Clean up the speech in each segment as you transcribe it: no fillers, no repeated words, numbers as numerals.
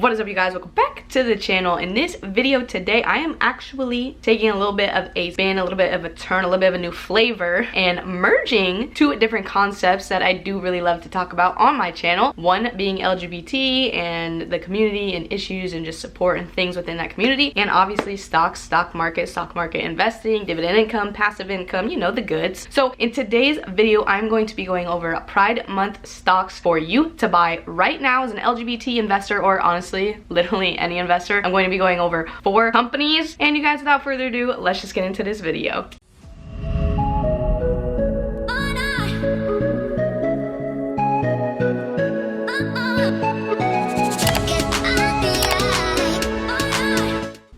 What is up, you guys? Welcome back to the channel. In this video today, I am actually taking a little bit of a spin, a little bit of a turn, a little bit of a new flavor, and merging two different concepts that I do really love to talk about on my channel. One being LGBT and the community and issues and just support and things within that community, and obviously stock market investing, dividend income, passive income, you know, the goods. So in today's video, I'm going to be going over Pride Month stocks for you to buy right now as an LGBT investor, or honestly literally any investor. I'm going to be going over 4 companies, and you guys, without further ado, let's just get into this video.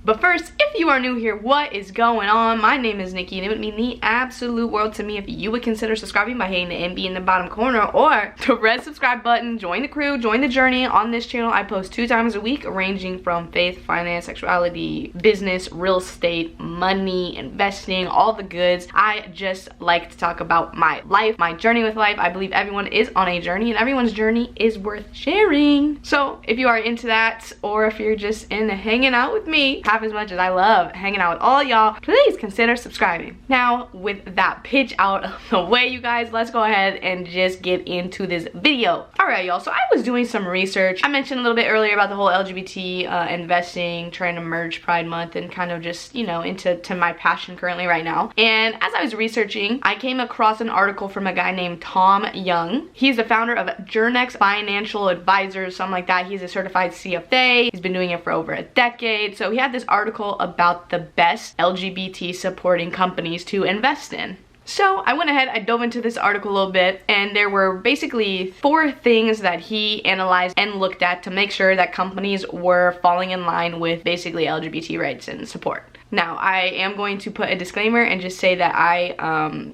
But first, if you are new here, what is going on? My name is Nikki, and it would mean the absolute world to me if you would consider subscribing by hitting the NB in the bottom corner, or the red subscribe button. Join the crew, join the journey. On this channel, I post 2 times a week, ranging from faith, finance, sexuality, business, real estate, money, investing, all the goods. I just like to talk about my life, my journey with life. I believe everyone is on a journey, and everyone's journey is worth sharing. So if you are into that, or if you're just into hanging out with me, as much as I love hanging out with all y'all, please consider subscribing. Now, with that pitch out of the way, you guys, let's go ahead and just get into this video. All right, y'all, so I was doing some research. I mentioned a little bit earlier about the whole LGBT investing, trying to merge Pride Month, and kind of just, you know, into my passion currently right now. And as I was researching, I came across an article from a guy named Tom Young. He's the founder of Journex Financial Advisors, something like that. He's a certified CFA. He's been doing it for over a decade. So he had this article about the best LGBT supporting companies to invest in. So I went ahead, I dove into this article a little bit, and there were basically 4 things that he analyzed and looked at to make sure that companies were falling in line with basically LGBT rights and support. Now, I am going to put a disclaimer and just say that I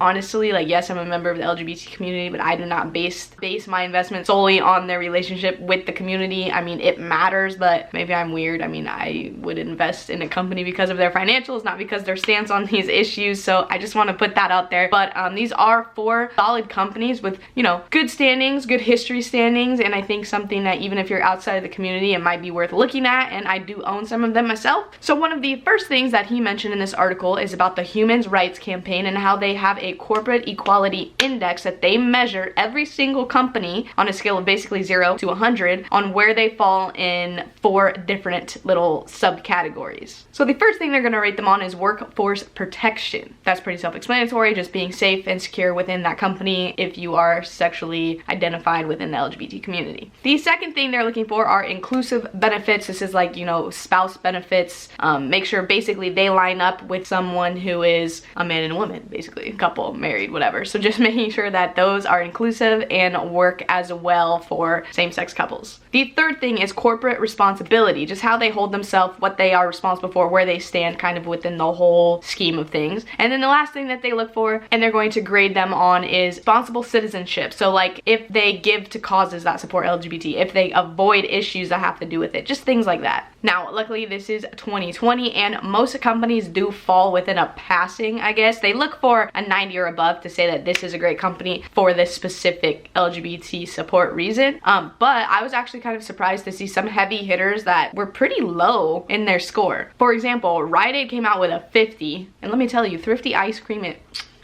honestly, like, yes, I'm a member of the LGBT community, but I do not base my investment solely on their relationship with the community. I mean, it matters, but maybe I'm weird. I mean, I would invest in a company because of their financials, not because their stance on these issues. So I just want to put that out there. But these are 4 solid companies with, you know, good standings, good history standings, and I think something that even if you're outside of the community, it might be worth looking at, and I do own some of them myself. So one of the first things that he mentioned in this article is about the Human Rights Campaign and how they have a corporate equality index that they measure every single company on a scale of basically 0 to 100 on where they fall in 4 different little subcategories. So the first thing they're going to rate them on is workforce protection. That's pretty self-explanatory, just being safe and secure within that company if you are sexually identified within the LGBT community. The second thing they're looking for are inclusive benefits. This is like, you know, spouse benefits. Make sure basically they line up with someone who is a man and a woman, basically, couple, married, whatever. So just making sure that those are inclusive and work as well for same-sex couples. The third thing is corporate responsibility, just how they hold themselves, what they are responsible for, where they stand kind of within the whole scheme of things. And then the last thing that they look for and they're going to grade them on is responsible citizenship. So like if they give to causes that support LGBT, if they avoid issues that have to do with it, just things like that. Now, luckily this is 2020 and most companies do fall within a passing, I guess. They look for a 90 or above to say that this is a great company for this specific LGBT support reason. But I was actually kind of surprised to see some heavy hitters that were pretty low in their score. For example, Rite Aid came out with a 50, and let me tell you, thrifty ice cream,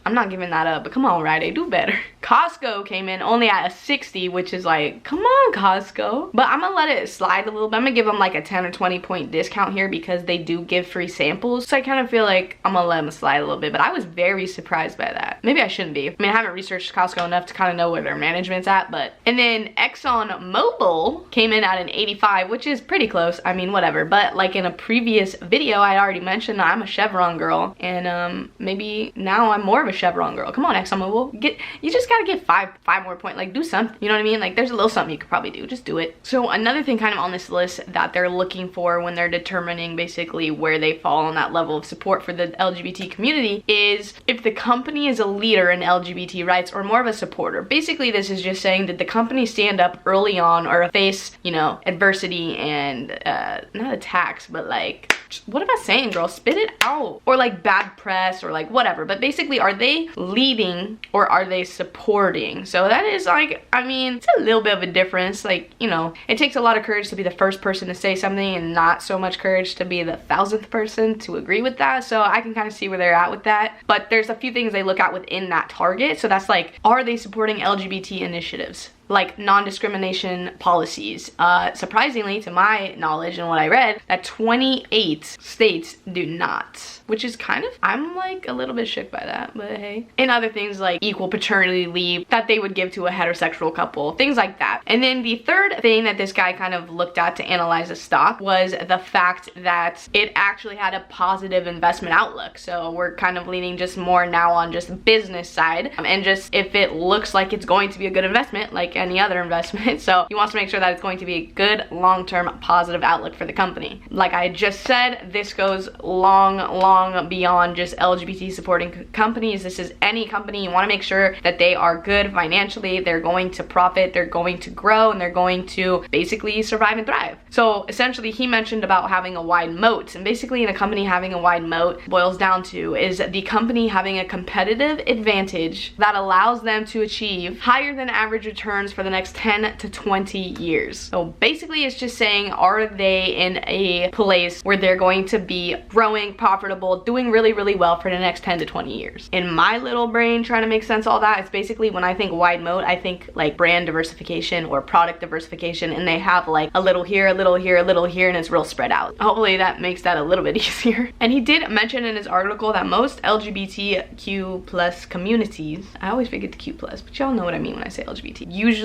I'm not giving that up, but come on, Rite Aid, do better. Costco came in only at a 60, which is like, come on, Costco. But I'm gonna let it slide a little bit. I'm gonna give them like a 10 or 20 point discount here because they do give free samples. So I kind of feel like I'm gonna let them slide a little bit, but I was very surprised by that. Maybe I shouldn't be. I mean, I haven't researched Costco enough to kind of know where their management's at, but. And then ExxonMobil came in at an 85, which is pretty close. I mean, whatever. But like in a previous video, I already mentioned that I'm a Chevron girl, and maybe now I'm more of a Chevron girl. Come on, ExxonMobil, you just gotta get five more points. Like, do something, you know what I mean? Like, there's a little something you could probably do. Just do it. So another thing kind of on this list that they're looking for when they're determining basically where they fall on that level of support for the LGBT community is if the company is a leader in LGBT rights or more of a supporter. Basically, this is just saying that the company stand up early on or face, you know, adversity and not attacks, but like, what am I saying, girl? Spit it out. Or like bad press or like whatever. But basically, are they they leading or are they supporting? So that is like, I mean, it's a little bit of a difference. Like, you know, it takes a lot of courage to be the first person to say something and not so much courage to be the 1000th person to agree with that. So I can kind of see where they're at with that. But there's a few things they look at within that target. So that's like, are they supporting LGBT initiatives? Like non-discrimination policies. Surprisingly, to my knowledge and what I read, that 28 states do not, which is kind of, I'm like a little bit shook by that, but hey. And other things like equal paternity leave that they would give to a heterosexual couple, things like that. And then the third thing that this guy kind of looked at to analyze the stock was the fact that it actually had a positive investment outlook. So we're kind of leaning just more now on just business side, and just if it looks like it's going to be a good investment, like any other investment. So he wants to make sure that it's going to be a good long-term positive outlook for the company. Like I just said, this goes long beyond just LGBT supporting companies. This is any company. You want to make sure that they are good financially, they're going to profit, they're going to grow, and they're going to basically survive and thrive. So essentially he mentioned about having a wide moat, and basically in a company having a wide moat boils down to is the company having a competitive advantage that allows them to achieve higher than average returns for the next 10 to 20 years. So basically it's just saying, are they in a place where they're going to be growing, profitable, doing really well for the next 10 to 20 years? In my little brain trying to make sense of all that, it's basically when I think wide moat, I think like brand diversification or product diversification, and they have like a little here, a little here, a little here, and it's real spread out. Hopefully that makes that a little bit easier. And he did mention in his article that most LGBTQ plus communities, I always forget the Q plus, but y'all know what I mean when I say LGBT, usually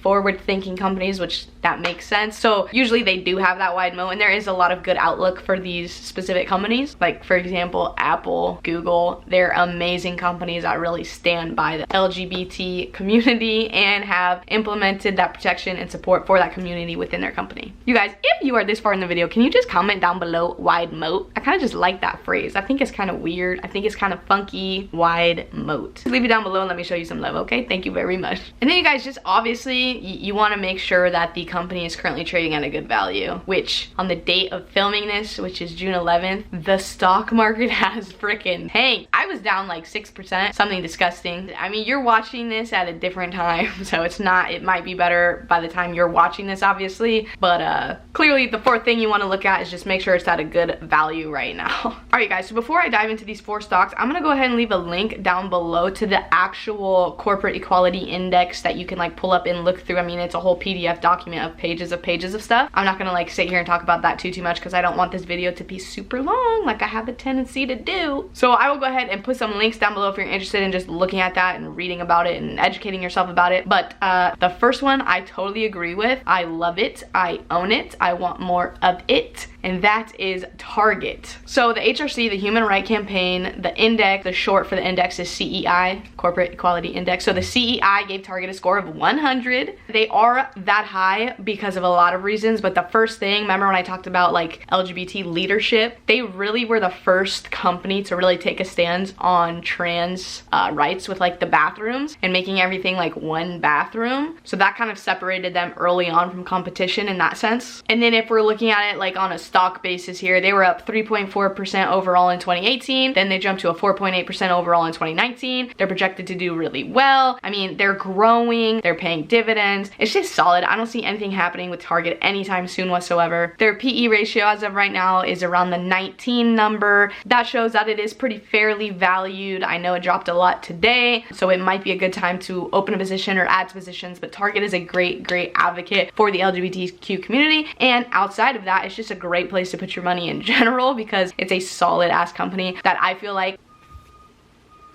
forward-thinking companies, which that makes sense. So usually they do have that wide moat, and there is a lot of good outlook for these specific companies. Like for example, Apple, Google, they're amazing companies that really stand by the LGBT community and have implemented that protection and support for that community within their company. You guys, if you are this far in the video, can you just comment down below wide moat? I kind of just like that phrase. I think it's kind of weird. I think it's kind of funky. Wide moat. Leave it down below and let me show you some love, okay? Thank you very much. And then you guys, just obviously you want to make sure that the company is currently trading at a good value, which on the date of filming this, which is June 11th, the stock market has freaking tanked. I was down like 6%, something disgusting. I mean, you're watching this at a different time, so it's not, it might be better by the time you're watching this obviously, but clearly the fourth thing you want to look at is just make sure it's at a good value right now. All right guys, so before I dive into these 4 stocks, I'm gonna go ahead and leave a link down below to the actual corporate equality index that you can like pull up and look through. I mean, it's a whole PDF document of pages of stuff. I'm not gonna like sit here and talk about that too much because I don't want this video to be super long like I have a tendency to do. So I will go ahead and put some links down below if you're interested in just looking at that and reading about it and educating yourself about it. But the first one I totally agree with. I love it. I own it. I want more of it. And that is Target. So the HRC, the Human Rights Campaign, the index, the short for the index is CEI, Corporate Equality Index. So the CEI gave Target a score of 100. They are that high because of a lot of reasons, but the first thing, remember when I talked about like LGBT leadership, they really were the first company to really take a stance on trans rights with like the bathrooms and making everything like one bathroom. So that kind of separated them early on from competition in that sense. And then if we're looking at it like on a stock basis here, they were up 3.4% overall in 2018. Then they jumped to a 4.8% overall in 2019. They're projected to do really well. I mean, they're growing, they're paying dividends. It's just solid. I don't see anything happening with Target anytime soon whatsoever. Their PE ratio as of right now is around the 19 number. That shows that it is pretty fairly valued. I know it dropped a lot today, so it might be a good time to open a position or add to positions, but Target is a great advocate for the LGBTQ community. And outside of that, it's just a great place to put your money in general because it's a solid ass company that I feel like,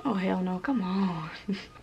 oh hell no, come on.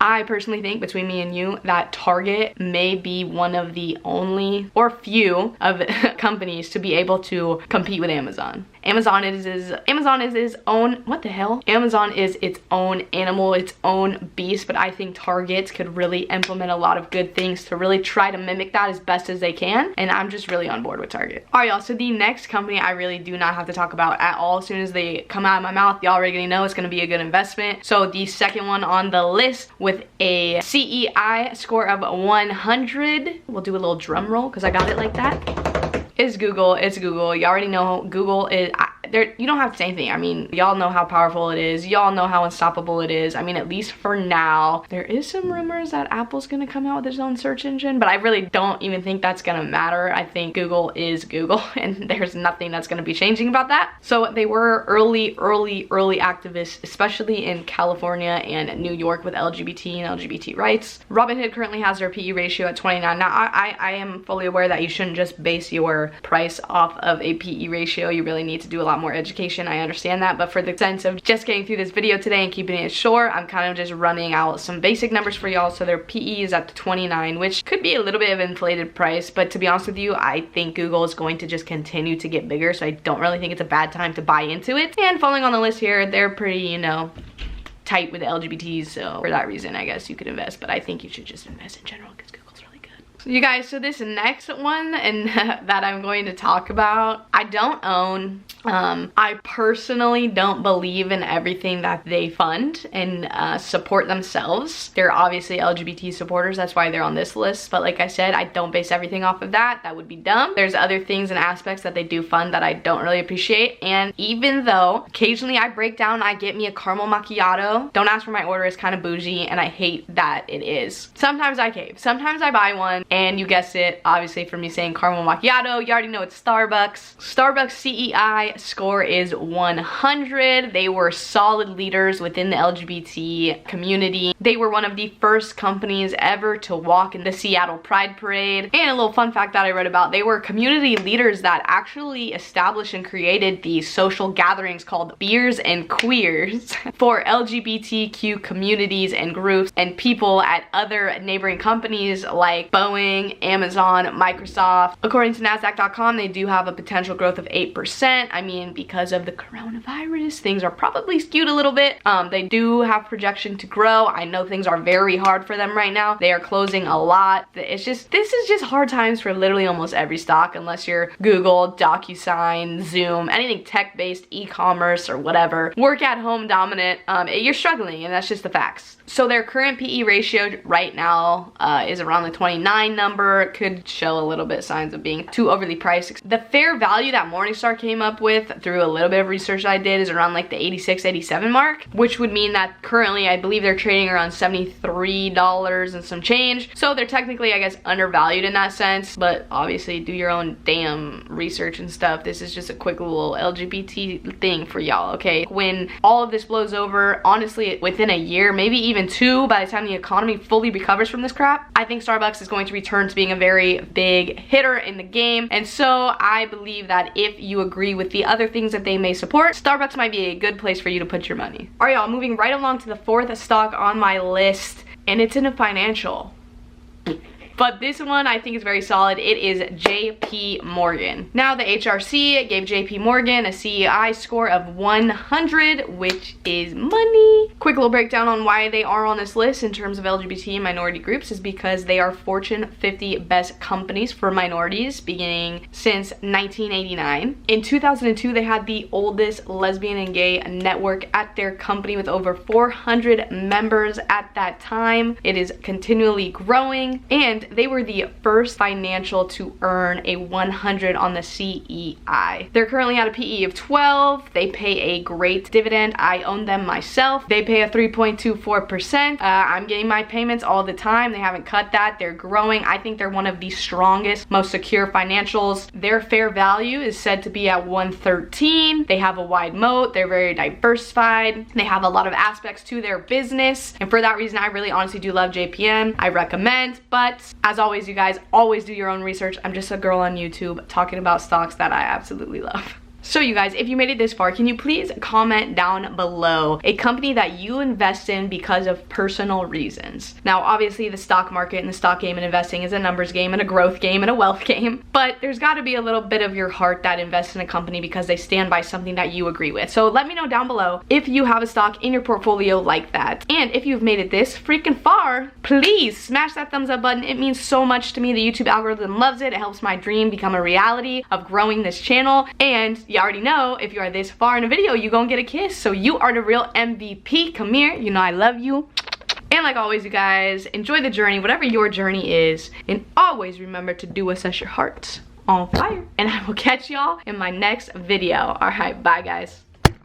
I personally think, between me and you, that Target may be one of the only or few of companies to be able to compete with Amazon. Amazon is its own, what the hell? Amazon is its own animal, its own beast, but I think Target could really implement a lot of good things to really try to mimic that as best as they can, and I'm just really on board with Target. All right, y'all, so the next company I really do not have to talk about at all. As soon as they come out of my mouth, y'all already know it's gonna be a good investment. So the second one on the list with a CEI score of 100, we'll do a little drum roll because I got it like that, is Google. It's Google. You already know Google is, you don't have to say anything. I mean, y'all know how powerful it is. Y'all know how unstoppable it is. I mean, at least for now. There is some rumors that Apple's gonna come out with its own search engine, but I really don't even think that's gonna matter. I think Google is Google, and there's nothing that's gonna be changing about that. So they were early activists, especially in California and New York with LGBT and LGBT rights. Robinhood currently has their PE ratio at 29. Now, I am fully aware that you shouldn't just base your price off of a PE ratio. You really need to do a lot more education. I understand that, but for the sense of just getting through this video today and keeping it short, I'm kind of just running out some basic numbers for y'all. So their PE is at 29, which could be a little bit of an inflated price, but to be honest with you, I think Google is going to just continue to get bigger, so I don't really think it's a bad time to buy into it. And following on the list here, they're pretty, you know, tight with the LGBTs, so for that reason, I guess you could invest, but I think you should just invest in general because Google's really good. So you guys, so this next one and that I'm going to talk about, I don't own. I personally don't believe in everything that they fund and support themselves. They're obviously LGBT supporters, that's why they're on this list, but like I said, I don't base everything off of that. That would be dumb. There's other things and aspects that they do fund that I don't really appreciate, and even though occasionally I break down, I get me a caramel macchiato. Don't ask for my order, it's kind of bougie, and I hate that it is. Sometimes I cave. Sometimes I buy one, and you guessed it, obviously for me saying caramel macchiato, you already know it's Starbucks. Starbucks CEI score is 100. They were solid leaders within the LGBT community. They were one of the first companies ever to walk in the Seattle Pride Parade. And a little fun fact that I read about, they were community leaders that actually established and created these social gatherings called Beers and Queers for LGBTQ communities and groups and people at other neighboring companies like Boeing, Amazon, Microsoft. According to NASDAQ.com, they do have a potential growth of 8%. I mean, because of the coronavirus, things are probably skewed a little bit. They do have projection to grow. I know things are very hard for them right now. They are closing a lot. This is just hard times for literally almost every stock, unless you're Google, DocuSign, Zoom, anything tech-based, e-commerce or whatever. Work at home dominant, you're struggling, and that's just the facts. So their current PE ratio right now is around the 29 number. It could show a little bit signs of being too overly priced. The fair value that Morningstar came up with through a little bit of research I did is around like the 86, 87 mark, which would mean that currently I believe they're trading around $73 and some change. So they're technically, I guess, undervalued in that sense, but obviously do your own damn research and stuff. This is just a quick little LGBT thing for y'all, okay? When all of this blows over, honestly, within a year, maybe even 2, by the time the economy fully recovers from this crap, I think Starbucks is going to return to being a very big hitter in the game. And so I believe that if you agree with the other things that they may support, Starbucks might be a good place for you to put your money. All right, y'all, moving right along to the 4th stock on my list, and it's in a financial. But this one I think is very solid. It is JP Morgan. Now the HRC gave JP Morgan a CEI score of 100, which is money. Quick little breakdown on why they are on this list in terms of LGBT and minority groups is because they are Fortune 50 best companies for minorities beginning since 1989. In 2002, they had the oldest lesbian and gay network at their company with over 400 members at that time. It is continually growing, and they were the first financial to earn a 100 on the CEI. They're currently at a PE of 12. They pay a great dividend. I own them myself. They pay a 3.24%. I'm getting my payments all the time. They haven't cut that. They're growing. I think they're one of the strongest, most secure financials. Their fair value is said to be at 113. They have a wide moat. They're very diversified. They have a lot of aspects to their business. And for that reason, I really honestly do love JPM. I recommend, but as always, you guys, always do your own research. I'm just a girl on YouTube talking about stocks that I absolutely love. So you guys, if you made it this far, can you please comment down below a company that you invest in because of personal reasons? Now, obviously the stock market and the stock game and investing is a numbers game and a growth game and a wealth game, but there's got to be a little bit of your heart that invests in a company because they stand by something that you agree with. So let me know down below if you have a stock in your portfolio like that. And if you've made it this freaking far, please smash that thumbs up button. It means so much to me. The YouTube algorithm loves it. It helps my dream become a reality of growing this channel. And you already know, if you are this far in a video, you gonna get a kiss. So you are the real MVP. Come here, you know I love you. And like always, you guys, enjoy the journey, whatever your journey is, and always remember to do what sets your heart on fire. And I will catch y'all in my next video. All right, bye guys.